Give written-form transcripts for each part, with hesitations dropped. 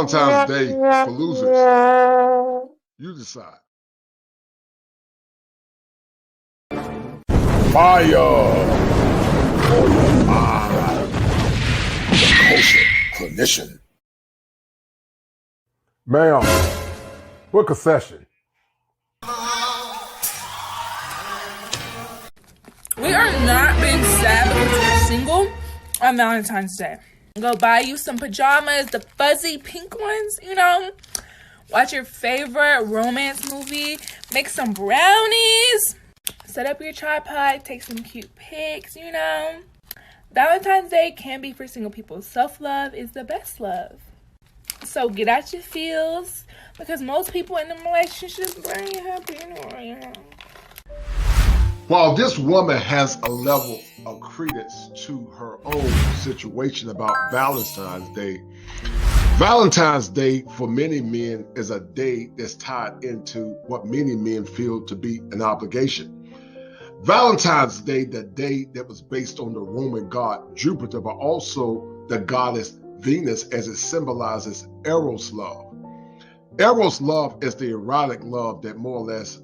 Valentine's Day for losers. You decide. Fire for your mind. Compulsion clinician. Ma'am, book a session. We are not being sad because we're single on Valentine's Day. Go buy you some pajamas, the fuzzy pink ones, Watch your favorite romance movie. Make some brownies. Set up your tripod. Take some cute pics, Valentine's Day can be for single people. Self-love is the best love. So get out your feels because most people in the relationships bring you happy anyway, While this woman has a level of credence to her own situation about Valentine's Day for many men is a day that's tied into what many men feel to be an obligation. Valentine's Day, the day that was based on the Roman god Jupiter, but also the goddess Venus, as it symbolizes Eros love. Eros love is the erotic love that more or less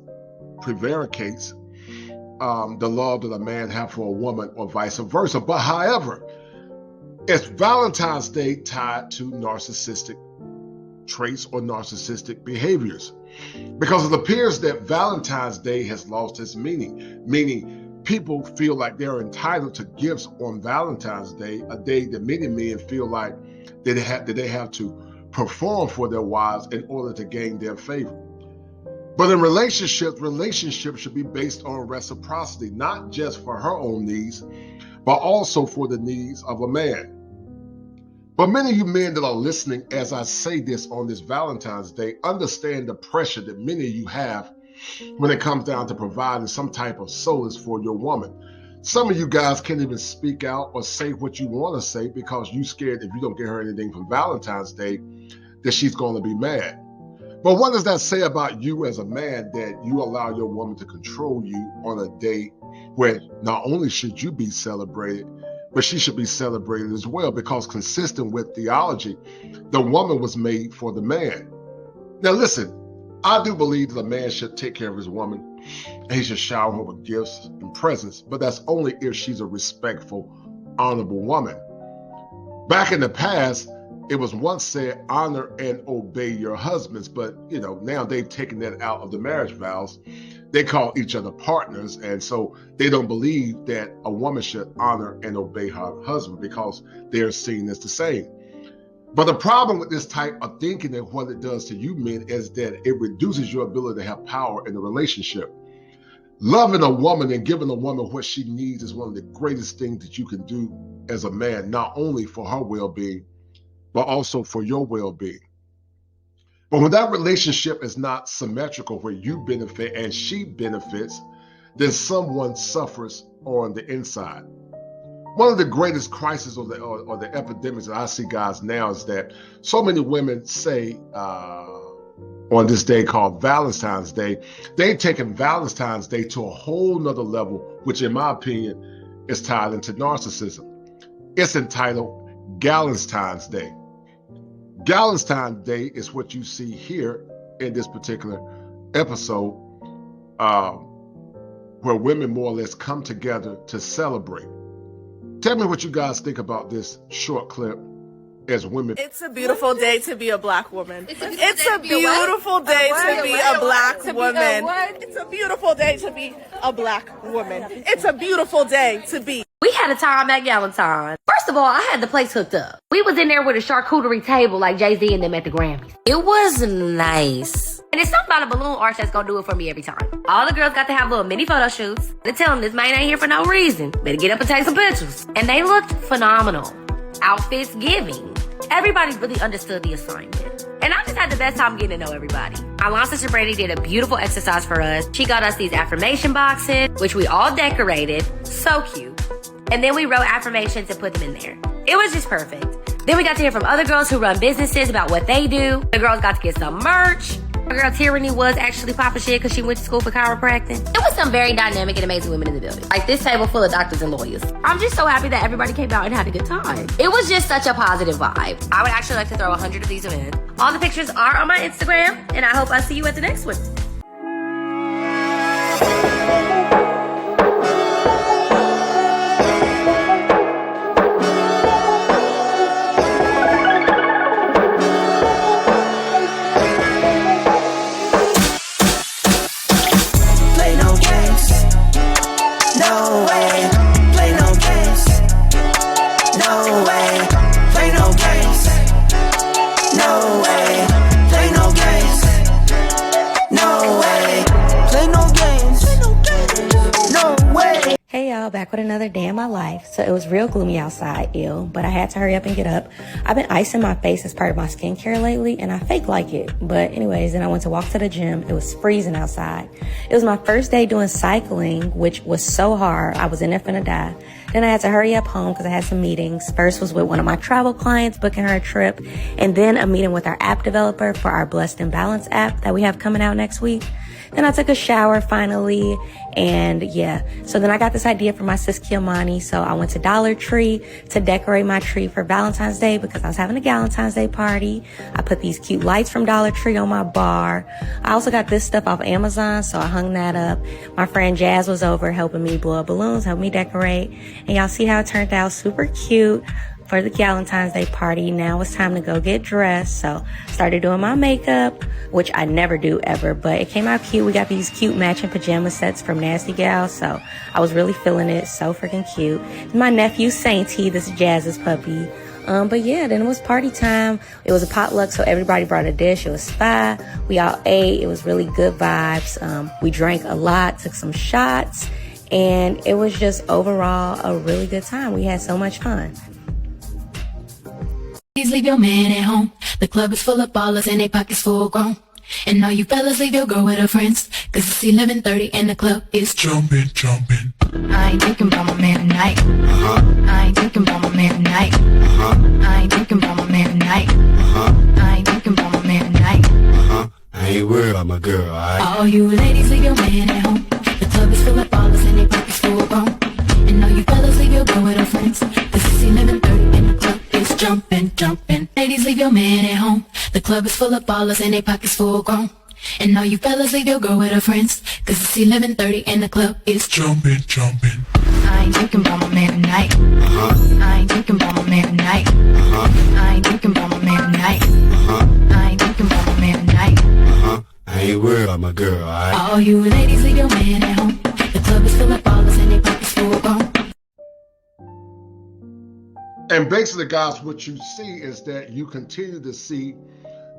prevaricates the love that a man have for a woman or vice versa. But however, it's Valentine's Day tied to narcissistic traits or narcissistic behaviors, because it appears that Valentine's Day has lost its meaning people feel like they're entitled to gifts on Valentine's Day, a day that many men feel like that they have to perform for their wives in order to gain their favor. But in relationships should be based on reciprocity, not just for her own needs, but also for the needs of a man. But many of you men that are listening as I say this on this Valentine's Day understand the pressure that many of you have when it comes down to providing some type of solace for your woman. Some of you guys can't even speak out or say what you want to say because you're scared if you don't get her anything for Valentine's Day that she's going to be mad. But what does that say about you as a man that you allow your woman to control you on a day where not only should you be celebrated, but she should be celebrated as well, because consistent with theology, the woman was made for the man. Now listen, I do believe that a man should take care of his woman and he should shower her with gifts and presents, but that's only if she's a respectful, honorable woman. Back in the past, it was once said, honor and obey your husbands, but now they've taken that out of the marriage vows. They call each other partners, and so they don't believe that a woman should honor and obey her husband because they're seen as the same. But the problem with this type of thinking and what it does to you men is that it reduces your ability to have power in the relationship. Loving a woman and giving a woman what she needs is one of the greatest things that you can do as a man, not only for her well-being, but also for your well-being. But when that relationship is not symmetrical, where you benefit and she benefits, then someone suffers on the inside. One of the greatest crises or the epidemics that I see, guys, now is that so many women say on this day called Valentine's Day, they've taken Valentine's Day to a whole nother level, which in my opinion is tied into narcissism. It's entitled Galentine's Day. Valentine's Day is what you see here in this particular episode, where women more or less come together to celebrate. Tell me what you guys think about this short clip as women. It's a beautiful day to be a black woman. It's a beautiful day to be a black woman. It's a beautiful day to be a black woman. It's a beautiful day to be. We had a time at Valentine. First of all, I had the place hooked up. We was in there with a charcuterie table like Jay-Z and them at the Grammys. It was nice. And it's something about a balloon arch that's gonna do it for me every time. All the girls got to have little mini photo shoots. They tell them this man ain't here for no reason. Better get up and take some pictures. And they looked phenomenal. Outfits giving. Everybody really understood the assignment. And I just had the best time getting to know everybody. Our lawn sister Brandy did a beautiful exercise for us. She got us these affirmation boxes, which we all decorated. So cute. And then we wrote affirmations and put them in there. It was just perfect. Then we got to hear from other girls who run businesses about what they do. The girls got to get some merch. My girl Tyranny was actually popping shit because she went to school for chiropractic. It was some very dynamic and amazing women in the building. Like this table full of doctors and lawyers. I'm just so happy that everybody came out and had a good time. It was just such a positive vibe. I would actually like to throw 100 of these in. All the pictures are on my Instagram, and I hope I see you at the next one. Back with another day in my life. So it was real gloomy outside, but I had to hurry up and get up. I've been icing my face as part of my skincare lately, and I fake like it. But anyways, then I went to walk to the gym. It was freezing outside. It was my first day doing cycling, which was so hard. I was in there finna die. Then I had to hurry up home because I had some meetings. First was with one of my travel clients, booking her a trip, and then a meeting with our app developer for our Blessed and Balanced app that we have coming out next week. Then I took a shower finally, and yeah. So then I got this idea for my sis Kiamani. So I went to Dollar Tree to decorate my tree for Valentine's Day because I was having a Valentine's Day party. I put these cute lights from Dollar Tree on my bar. I also got this stuff off Amazon, so I hung that up. My friend Jazz was over helping me blow up balloons, helping me decorate. And y'all see how it turned out, super cute. For the Valentine's Day party. Now it's time to go get dressed. So started doing my makeup, which I never do ever, but it came out cute. We got these cute matching pajama sets from Nasty Gal. So I was really feeling it. So freaking cute. My nephew Sainty, this is Jazz's puppy. But yeah, then it was party time. It was a potluck, so everybody brought a dish. It was spa. We all ate. It was really good vibes. We drank a lot, took some shots, and it was just overall a really good time. We had so much fun. Please leave your man at home. The club is full of ballers and they pockets full grown. And all you fellas leave your girl with her friends, cause it's 11:30 and the club is jumping. I ain't thinking about my man tonight. I ain't thinking about my man tonight. I ain't thinking about my man tonight. I ain't thinking about my man tonight. I ain't worried about my girl, alright? All you ladies leave your man at home. The club is full of ballers and they pockets full grown. And all you fellas leave your girl with her friends, cause it's 11:30 and the club is jumping. Ladies leave your man at home. The club is full of ballers and they pockets full grown. And all you fellas leave your girl with her friends, cause it's 11:30 and the club is jumping. I ain't thinking about my man tonight. I ain't thinking about my man tonight. I ain't thinking about my man tonight. I ain't thinking about my man tonight. I ain't worried about my girl, alright? All you ladies leave your man at home. The club is full of ballers and they pockets full grown. And basically, guys, what you see is that you continue to see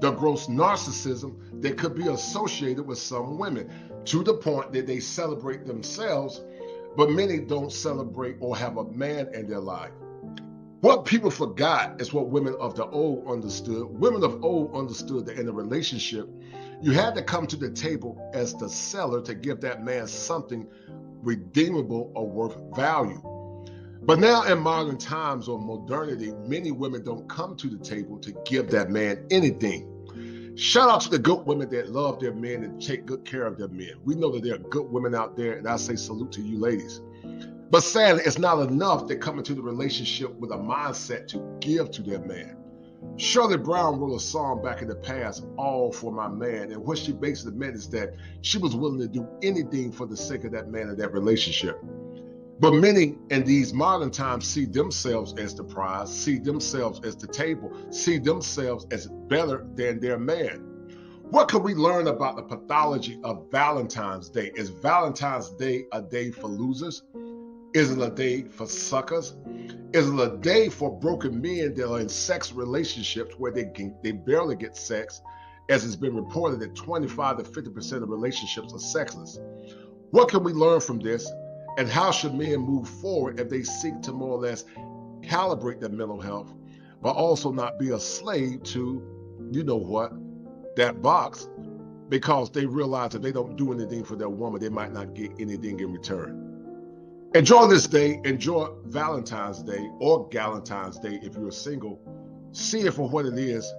the gross narcissism that could be associated with some women, to the point that they celebrate themselves, but many don't celebrate or have a man in their life. What people forgot is what women of the old understood. Women of old understood that in a relationship, you had to come to the table as the seller to give that man something redeemable or worth value. But now in modern times or modernity, many women don't come to the table to give that man anything. Shout out to the good women that love their men and take good care of their men. We know that there are good women out there, and I say salute to you ladies. But sadly, it's not enough to come into the relationship with a mindset to give to their man. Shirley Brown wrote a song back in the past, All for My Man, and what she basically meant is that she was willing to do anything for the sake of that man and that relationship. But many in these modern times see themselves as the prize, see themselves as the table, see themselves as better than their man. What can we learn about the pathology of Valentine's Day? Is Valentine's Day a day for losers? Is it a day for suckers? Is it a day for broken men that are in sex relationships where they barely get sex, as it's been reported that 25 to 50% of relationships are sexless? What can we learn from this? And how should men move forward if they seek to more or less calibrate their mental health, but also not be a slave to, you know what, that box, because they realize if they don't do anything for their woman, they might not get anything in return. Enjoy this day. Enjoy Valentine's Day or Galentine's Day if you're single. See it for what it is.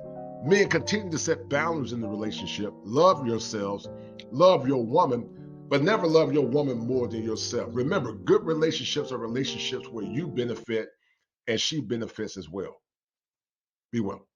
Men, continue to set boundaries in the relationship. Love yourselves, love your woman, but never love your woman more than yourself. Remember, good relationships are relationships where you benefit and she benefits as well. Be well.